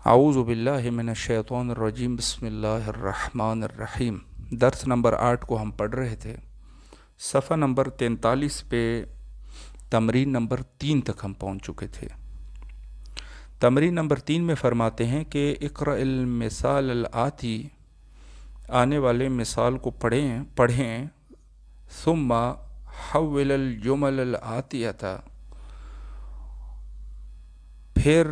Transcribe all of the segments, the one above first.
اعوذ باللہ من الشیطان الرجیم بسم اللہ الرحمن الرحیم۔ درس نمبر 8 کو ہم پڑھ رہے تھے، صفحہ نمبر 43 پہ تمرین نمبر 3 تک ہم پہنچ چکے تھے۔ تمرین نمبر 3 میں فرماتے ہیں کہ اقرأ المثال الآتی، آنے والے مثال کو پڑھیں ثم حول الجمل الآتیہ، پھر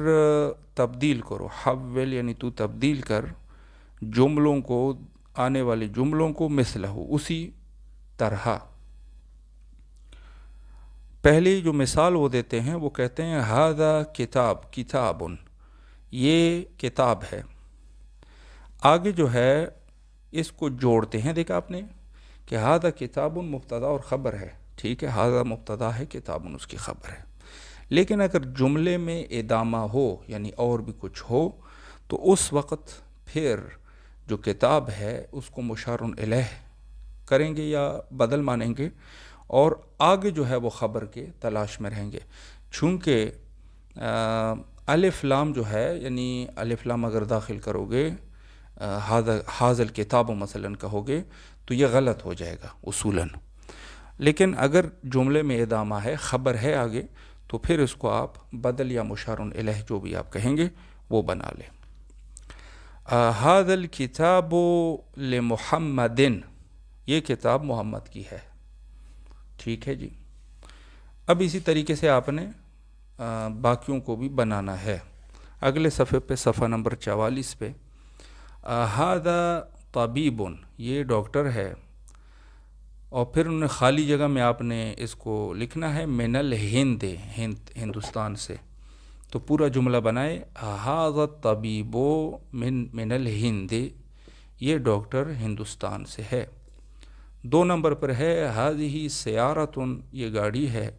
تبدیل کرو، حول یعنی تو تبدیل کر، جملوں کو، آنے والے جملوں کو مثلہ، اسی طرح۔ پہلی جو مثال وہ دیتے ہیں وہ کہتے ہیں ھذا کتاب، کتابن، یہ کتاب ہے۔ آگے جو ہے اس کو جوڑتے ہیں، دیکھا آپ نے کہ ھذا کتابن مبتدا اور خبر ہے، ٹھیک ہے، ھذا مبتدا ہے، کتابن اس کی خبر ہے۔ لیکن اگر جملے میں ادامہ ہو یعنی اور بھی کچھ ہو تو اس وقت پھر جو کتاب ہے اس کو مشار الیہ کریں گے یا بدل مانیں گے، اور آگے جو ہے وہ خبر کے تلاش میں رہیں گے۔ چونکہ الف لام جو ہے، یعنی الف لام اگر داخل کرو گے، ھذا الکتاب مثلا کہو گے تو یہ غلط ہو جائے گا اصولاً۔ لیکن اگر جملے میں ادامہ ہے، خبر ہے آگے، تو پھر اس کو آپ بدل یا مشار الیہ جو بھی آپ کہیں گے وہ بنا لیں۔ ھذا الکتاب لمحمد، یہ کتاب محمد کی ہے، ٹھیک ہے جی۔ اب اسی طریقے سے آپ نے باقیوں کو بھی بنانا ہے۔ اگلے صفحے پہ، صفحہ نمبر 44 پہ، ھذا طبیب، یہ ڈاکٹر ہے، اور پھر انہیں خالی جگہ میں آپ نے اس کو لکھنا ہے من الہند، ہندوستان سے۔ تو پورا جملہ بنائے ھذا الطبیب من الہند، یہ ڈاکٹر ہندوستان سے ہے۔ 2 نمبر پر ہے ھذہ سیارۃ، یہ گاڑی ہے،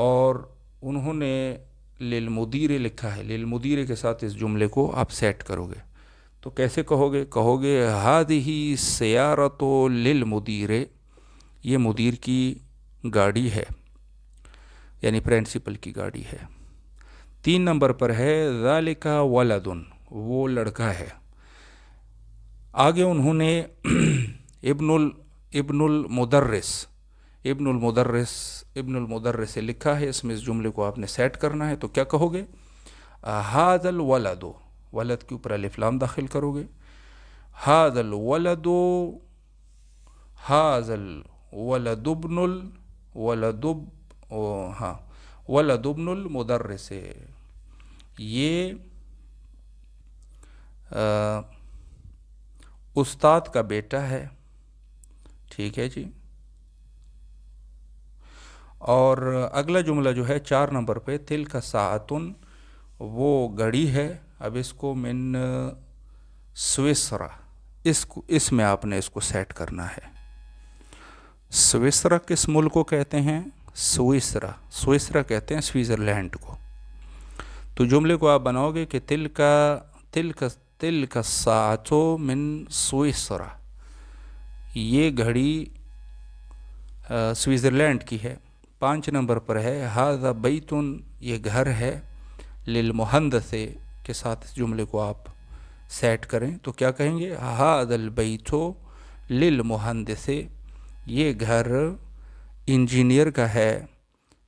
اور انہوں نے للمدیر لکھا ہے۔ للمدیر کے ساتھ اس جملے کو آپ سیٹ کرو گے تو کیسے کہو گے ھذہ سیارۃ للمدیر، یہ مدیر کی گاڑی ہے، یعنی پرنسپل کی گاڑی ہے۔ 3 نمبر پر ہے ذالک ولد، وہ لڑکا ہے۔ آگے انہوں نے ابن المدرس لکھا ہے، اس میں اس جملے کو آپ نے سیٹ کرنا ہے۔ تو کیا کہو گے؟ ھذا الولد، ولد کے اوپر الف لام داخل کرو گے، ھذا الولد، ھذا الولد ولد ابن المدرس، یہ استاد کا بیٹا ہے، ٹھیک ہے جی۔ اور اگلا جملہ جو ہے 4 نمبر پہ، تلک ساعتن، وہ گھڑی ہے۔ اب اس کو من سویسرا، اس میں آپ نے اس کو سیٹ کرنا ہے۔ سویسرا کس ملک کو کہتے ہیں؟ سویسرا کہتے ہیں سوئٹزرلینڈ کو۔ تو جملے کو آپ بناؤ گے کہ تلک الساعۃ من سویسرا، یہ گھڑی سوئٹزرلینڈ کی ہے۔ 5 نمبر پر ہے ھذا بیت، یہ گھر ہے، للمہندس کے ساتھ اس جملے کو آپ سیٹ کریں تو کیا کہیں گے؟ ھذا البیت للمہندس، یہ گھر انجینئر کا ہے۔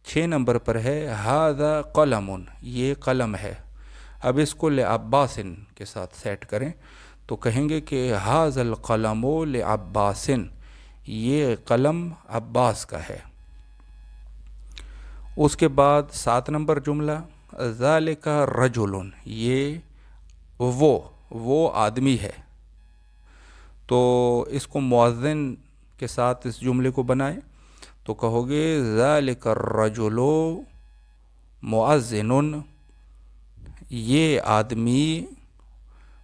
6 نمبر پر ہے ھذا قلم، یہ قلم ہے۔ اب اس کو لعباس کے ساتھ سیٹ کریں تو کہیں گے کہ ھذا القلم لعباس، یہ قلم عباس کا ہے۔ اس کے بعد 7 نمبر جملہ ذالک رجل، یہ وہ آدمی ہے۔ تو اس کو مؤذن کے ساتھ اس جملے کو بنائیں تو کہو گے ذالک الرجل مؤذن، یہ آدمی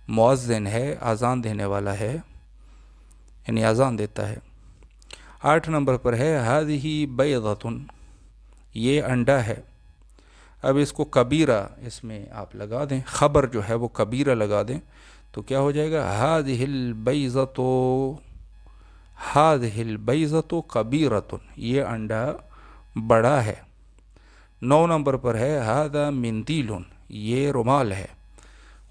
مؤذن ہے، اذان دینے والا ہے، یعنی اذان دیتا ہے۔ 8 نمبر پر ہے ھذہ بیضۃ، یہ انڈا ہے۔ اب اس کو کبیرہ اس میں آپ لگا دیں، خبر جو ہے وہ کبیرہ لگا دیں تو کیا ہو جائے گا؟ ھذہ البیضۃ کبیرۃ، یہ انڈا بڑا ہے۔ 9 نمبر پر ہے ھذا مندیل، یہ رومال ہے۔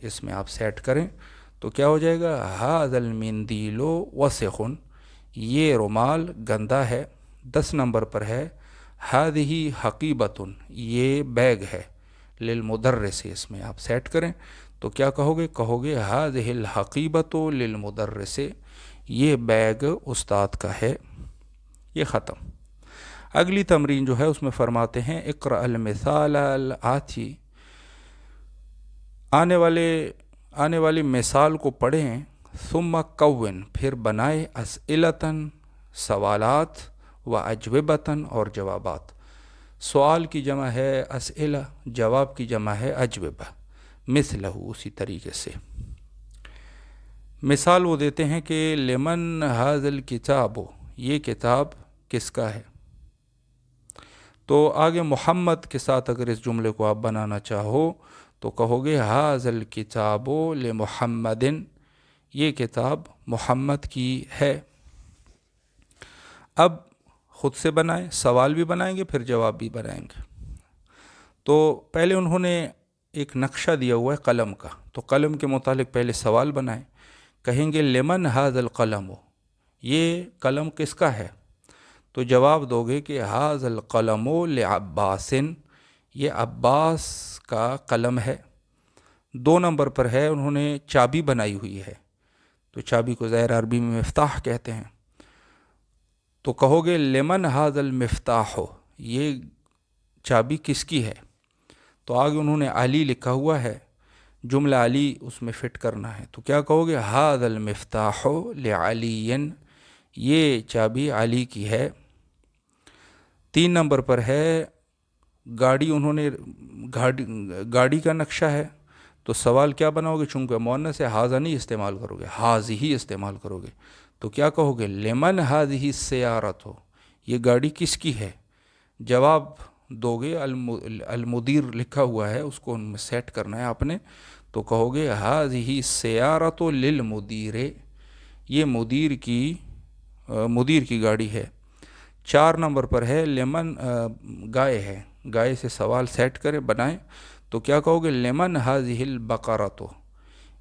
اس میں آپ سیٹ کریں تو کیا ہو جائے گا ھذا المندیل وسخ، یہ رومال گندا ہے۔ 10 نمبر پر ہے ھذہ حقیبۃ، یہ بیگ ہے، للمدرس اس میں آپ سیٹ کریں تو کیا کہو گے؟ کہو گے ھذہ الحقیبۃ للمدرس، یہ بیگ استاد کا ہے۔ یہ ختم۔ اگلی تمرین جو ہے اس میں فرماتے ہیں اقرأ المثال الآتی، آنے والی مثال کو پڑھیں، ثم کون، پھر بنائے، اسئلتاً، سوالات، و اجوبتاً، اور جوابات۔ سوال کی جمع ہے اسئلہ، جواب کی جمع ہے اجوبہ، مثلہ، اسی طریقے سے۔ مثال وہ دیتے ہیں کہ لمن ھذا الکتاب، یہ کتاب کس کا ہے؟ تو آگے محمد کے ساتھ اگر اس جملے کو آپ بنانا چاہو تو کہو گے ھذا الکتاب لمحمد، یہ کتاب محمد کی ہے۔ اب خود سے بنائیں، سوال بھی بنائیں گے پھر جواب بھی بنائیں گے۔ تو پہلے انہوں نے ایک نقشہ دیا ہوا ہے قلم کا، تو قلم کے متعلق پہلے سوال بنائیں، کہیں گے لمن ھذا القلم، یہ قلم کس کا ہے؟ تو جواب دو گے کہ ھذا القلم لعباس، یہ عباس کا قلم ہے۔ 2 نمبر پر ہے انہوں نے چابی بنائی ہوئی ہے، تو چابی کو ظاہر عربی میں مفتاح کہتے ہیں، تو کہو گے لمن ھذا المفتاح، یہ چابی کس کی ہے؟ تو آگے انہوں نے علی لکھا ہوا ہے، جملہ علی اس میں فٹ کرنا ہے، تو کیا کہو گے ھذا المفتاح لعلی، یہ چابی علی کی ہے۔ 3 نمبر پر ہے گاڑی، انہوں نے گاڑی کا نقشہ ہے، تو سوال کیا بناؤ گے؟ چونکہ مؤنث ہے ھذا نہیں استعمال کرو گے، ھذہ استعمال کرو گے، تو کیا کہو گے لمن ھذہ السیارۃ، یہ گاڑی کس کی ہے؟ جواب دو گے المدیر لکھا ہوا ہے، اس کو ان میں سیٹ کرنا ہے آپ نے، تو کہو گے ھذہ السیارۃ للمدیر، یہ مدیر کی گاڑی ہے۔ 4 نمبر پر ہے لمن، گائے ہے، گائے سے سوال سیٹ کریں، بنائیں، تو کیا کہو گے لمن ھذہ البقرۃ،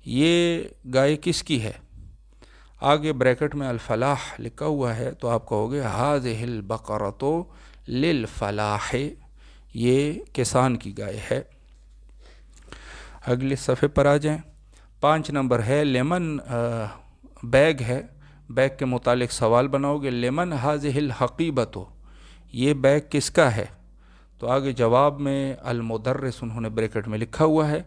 یہ گائے کس کی ہے؟ آگے بریکٹ میں الفلاح لکھا ہوا ہے، تو آپ کہو گے ھذہ البقرۃ للفلاح، یہ کسان کی گائے ہے۔ اگلے صفحے پر آ جائیں۔ 5 نمبر ہے لمن، بیگ ہے، بیگ کے متعلق سوال بناؤ گے لمن ھذہ الحقیبۃ، یہ بیگ کس کا ہے؟ تو آگے جواب میں المدرس انہوں نے بریکٹ میں لکھا ہوا ہے،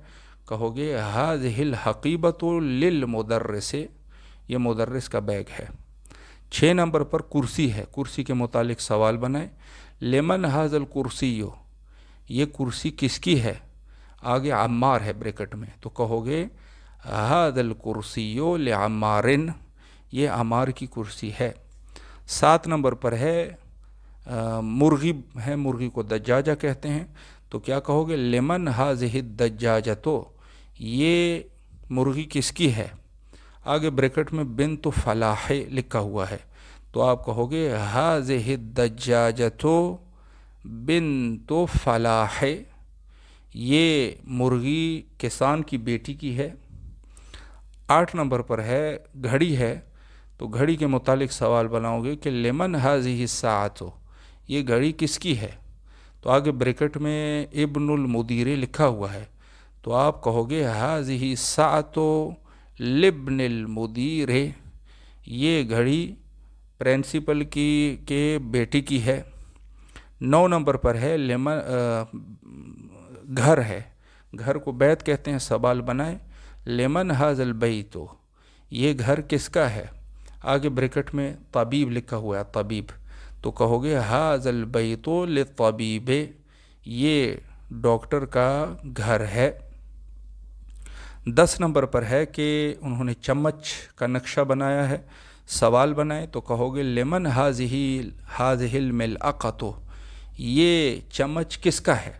کہو گے ھذہ الحقیبۃ للمدرس، یہ مدرس کا بیگ ہے۔ 6 نمبر پر کرسی ہے، کرسی کے متعلق سوال بنائیں، لمن ھذا الکرسی، یہ کرسی کس کی ہے؟ آگے عمار ہے بریکٹ میں، تو کہو گے ھذا الکرسی لعمار، یہ عمار کی کرسی ہے۔ 7 نمبر پر ہے مرغی ہے، مرغی کو دجاجہ کہتے ہیں، تو کیا کہو گے لمن ھذہ الدجاجۃ، یہ مرغی کس کی ہے؟ آگے بریکٹ میں بنت فلاح لکھا ہوا ہے، تو آپ کہو گے ھذہ الدجاجۃ بنت فلاح، یہ مرغی کسان کی بیٹی کی ہے۔ 8 نمبر پر ہے گھڑی ہے، تو گھڑی کے متعلق سوال بناؤ گے کہ لمن ھذہ الساعۃ، یہ گھڑی کس کی ہے؟ تو آگے بریکٹ میں ابن المدیر لکھا ہوا ہے، تو آپ کہو گے ھذہ الساعۃ لابن المدیر، یہ گھڑی پرنسپل کے بیٹی کی ہے۔ 9 نمبر پر ہے لمن، گھر ہے، گھر کو بیت کہتے ہیں، سوال بنائیں لمن ھذا البیت، یہ گھر کس کا ہے؟ آگے بریکٹ میں طبیب لکھا ہوا ہے، طبیب، تو کہو گے ھذا البیت للطبیب، یہ ڈاکٹر کا گھر ہے۔ 10 نمبر پر ہے کہ انہوں نے چمچ کا نقشہ بنایا ہے، سوال بنائیں، تو کہو گے لمن ھذہ الملعقۃ، یہ چمچ کس کا ہے؟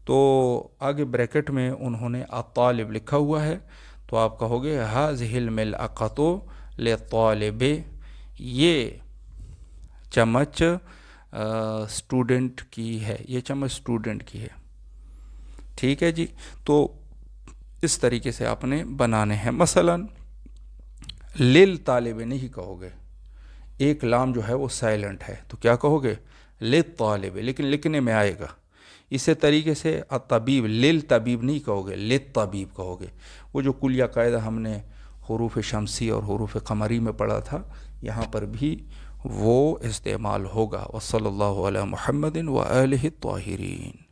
تو آگے بریکٹ میں انہوں نے الطالب لکھا ہوا ہے، تو آپ کہو گے ھذہ الملعقۃ للطالب، یہ چمچ اسٹوڈنٹ کی ہے، یہ چمچ اسٹوڈنٹ کی ہے۔ ٹھیک ہے جی، تو اس طریقے سے آپ نے بنانے ہیں. مثلاً لل طالب نہیں کہو گے، ایک لام جو ہے وہ سائلنٹ ہے، تو کیا کہو گے؟ للطالب، لیکن لکھنے میں آئے گا. اسی طریقے سے الطبیب، للطبیب نہیں کہو گے، للطبیب کہو گے. وہ جو کلیہ قاعدہ ہم نے حروف شمسی اور حروف قمری میں پڑھا تھا، یہاں پر بھی وہ استعمال ہوگا. وصلی اللہ علی محمد و آلہ الطاہرین.